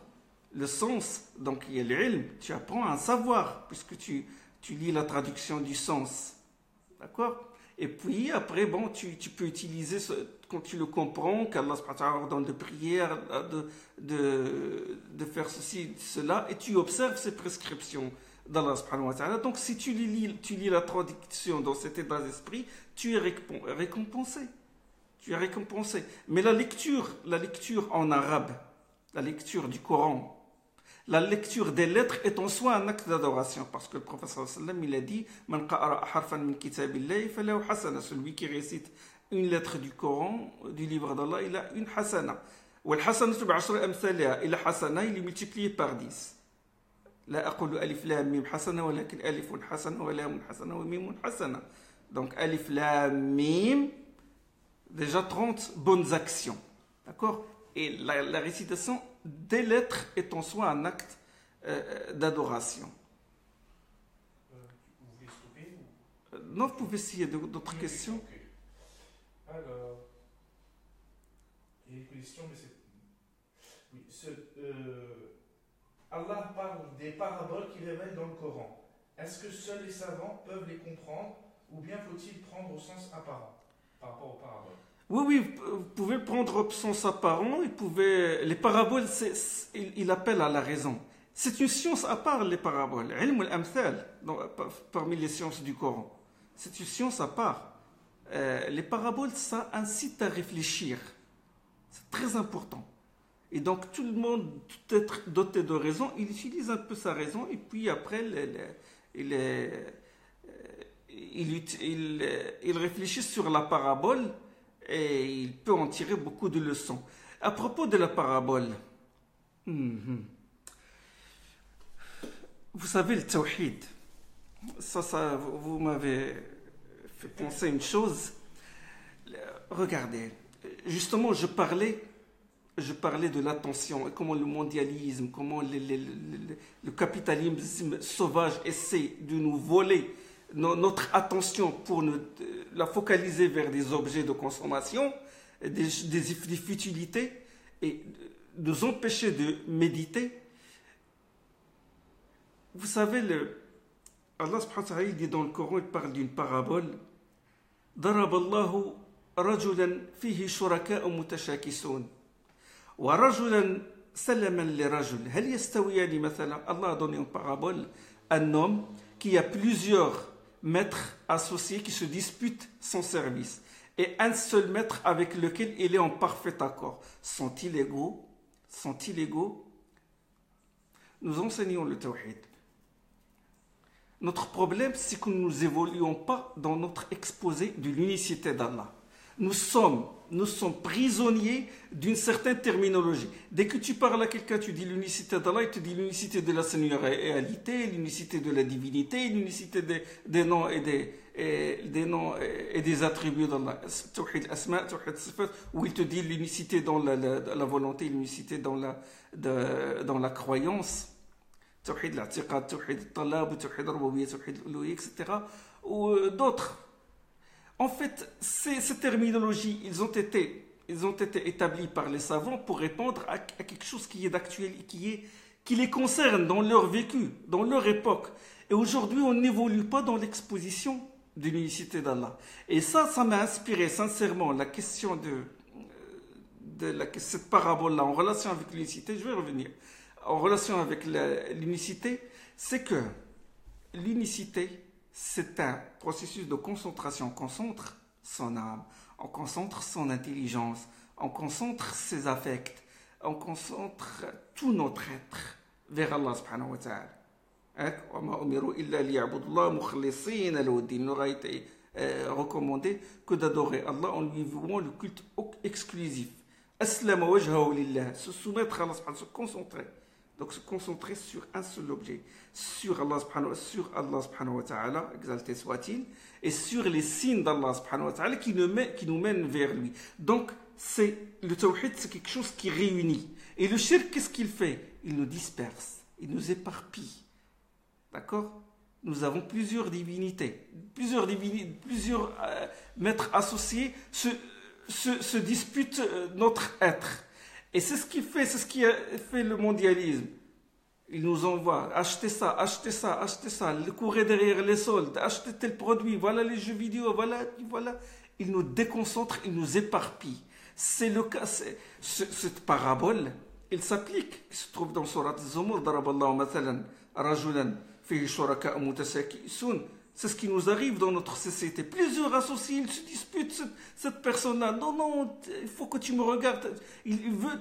le sens. Donc il y a l'ilm, tu apprends à savoir, puisque tu lis la traduction du sens. D'accord? Et puis après, tu peux utiliser, quand tu le comprends, qu'Allah ordonne de prier, de faire ceci, cela, et tu observes ces prescriptions d'Allah. Donc si tu lis la traduction dans cet état d'esprit, tu es récompensé. Tu es récompensé. Mais la lecture en arabe, la lecture du Coran, La lecture des lettres est en soi un acte d'adoration, parce que le professeur sallam il a dit Man qara'a harfan min kitabillahi falahu hasana. Celui qui récite une lettre du Coran, du livre d'Allah, il a une hasana. Wa al-hasanatu bi'ashri amthaliha. Et la hasana, il est multiplié par 10. La aqulu alif lam mim hasana, walakin alifun hasana, wa lamun hasana, wa mimun hasana. Donc alif lam mim, déjà 30 bonnes actions. D'accord? Et la récitation des lettres est en soi un acte d'adoration. Vous voulez stopper ou... Non, vous pouvez essayer d'autres questions. Okay. Alors, il y a une question, mais c'est... Oui, Allah parle des paraboles qu'il révèle dans le Coran. Est-ce que seuls les savants peuvent les comprendre ou bien faut-il prendre au sens apparent par rapport aux paraboles? Oui, vous pouvez le prendre au sens apparent. Les paraboles, il appelle à la raison. C'est une science à part, les paraboles. Ilm al-amthal, parmi les sciences du Coran. C'est une science à part. Les paraboles, ça incite à réfléchir. C'est très important. Et donc, tout le monde, tout être doté de raison, il utilise un peu sa raison et puis après, il réfléchit sur la parabole et il peut en tirer beaucoup de leçons. À propos de la parabole, vous savez, le tawhid, ça vous m'avez fait penser une chose. Regardez, justement, je parlais de l'attention et comment le mondialisme, comment le capitalisme sauvage essaie de nous voler notre attention pour la focaliser vers des objets de consommation, des futilités et nous empêcher de méditer. Vous savez, Allah subhanahu wa ta'ala dit dans le Coran, il parle d'une parabole. Daraballahu rajulan fihi shuraka mutashakisun. ورجلا سلما لرجل هل يستويان مثلا. Allah a donné une parabole, un homme qui a plusieurs maîtres associés qui se disputent son service et un seul maître avec lequel il est en parfait accord. Sont-ils égaux? Sont-ils égaux? Nous enseignons le tawhid. Notre problème, c'est que nous n'évoluons pas dans notre exposé de l'unicité d'Allah. Nous sommes prisonniers d'une certaine terminologie. Dès que tu parles à quelqu'un, tu dis l'unicité d'Allah, il te dit l'unicité de la seigneurie, l'unicité de la divinité, l'unicité des noms et des attributs d'Allah. Tawhid asma, tawhid sifat, où il te dit l'unicité dans la volonté, l'unicité dans la croyance. Tawhid l'atiqad, tawhid talab, tawhid rububiyyah, tawhid uluhiyyah, etc. Ou d'autres. En fait, ces terminologies, ils ont été établis par les savants pour répondre à quelque chose qui est d'actuel, qui les concerne dans leur vécu, dans leur époque. Et aujourd'hui, on n'évolue pas dans l'exposition de l'unicité d'Allah. Et ça m'a inspiré sincèrement la question de cette parabole-là en relation avec l'unicité. Je vais revenir. En relation avec l'unicité, c'est que l'unicité, c'est un processus de concentration. On concentre son âme, on concentre son intelligence, on concentre ses affects, on concentre tout notre être vers Allah subhanahu wa ta'ala. Il n'aura été recommandé que d'adorer Allah en lui vouant le culte exclusif. Aslama wajhahu lillah, se soumettre à Allah subhanahu wa ta'ala, se concentrer. Donc se concentrer sur un seul objet, sur Allah subhanahu wa ta'ala, exalté soit-il, et sur les signes d'Allah subhanahu wa ta'ala qui nous mènent vers lui. Donc le tawhid, c'est quelque chose qui réunit. Et le shirk, qu'est-ce qu'il fait? Il nous disperse, il nous éparpille. D'accord? Nous avons plusieurs divinités, plusieurs maîtres associés se disputent notre être. Et c'est ce qui a fait le mondialisme. Il nous envoie acheter ça, courir derrière les soldes, acheter tel produit, voilà les jeux vidéo, voilà. Il nous déconcentre, il nous éparpille. C'est le cas, cette parabole, elle s'applique, qui se trouve dans Surat Az-Zumur, daraballahu mathalan rajulan fihi shuraka mutashakisun. C'est ce qui nous arrive dans notre société. Plusieurs associés, ils se disputent, cette personne-là. Non, il faut que tu me regardes. Il veut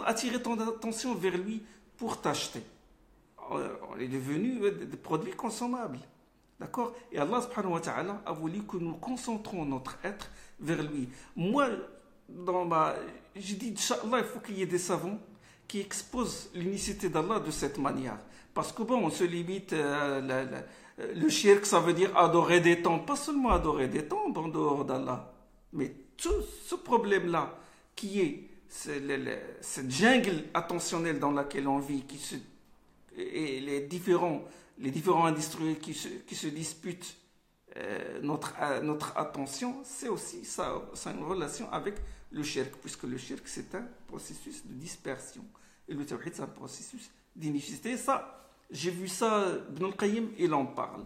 attirer ton attention vers lui pour t'acheter. On est devenu des produits consommables. D'accord? Et Allah subhanahu wa ta'ala a voulu que nous concentrons notre être vers lui. Moi, j'ai dit, Inch'Allah, il faut qu'il y ait des savants qui exposent l'unicité d'Allah de cette manière. Parce que bon, on se limite, le shirk, ça veut dire adorer des tombes. Pas seulement adorer des tombes en dehors d'Allah. Mais tout ce problème-là, qui est cette jungle attentionnelle dans laquelle on vit, et les différents industriels qui se disputent notre attention, c'est aussi ça a une relation avec le shirk, puisque le shirk c'est un processus de dispersion et le tawhid c'est un processus d'unicité. Ça, j'ai vu ça, Ibn al-Qayyim il en parle,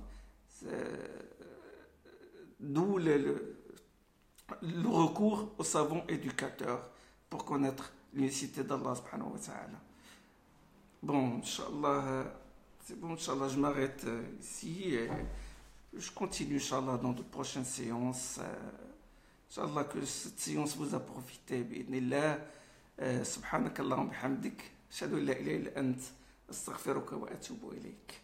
d'où le recours aux savants éducateurs pour connaître l'unicité d'Allah subhanahu wa ta'ala. Bon, Inch'Allah, c'est bon, Inch'Allah, je m'arrête ici et je continue, Inch'Allah, dans de prochaines séances. Inch'Allah, que cette séance vous a profité. Bi'idhnillah, subhanakallahumma bihamdik, ashhadu an la ilaha illa ant, astaghfiruka wa atubu ilayk.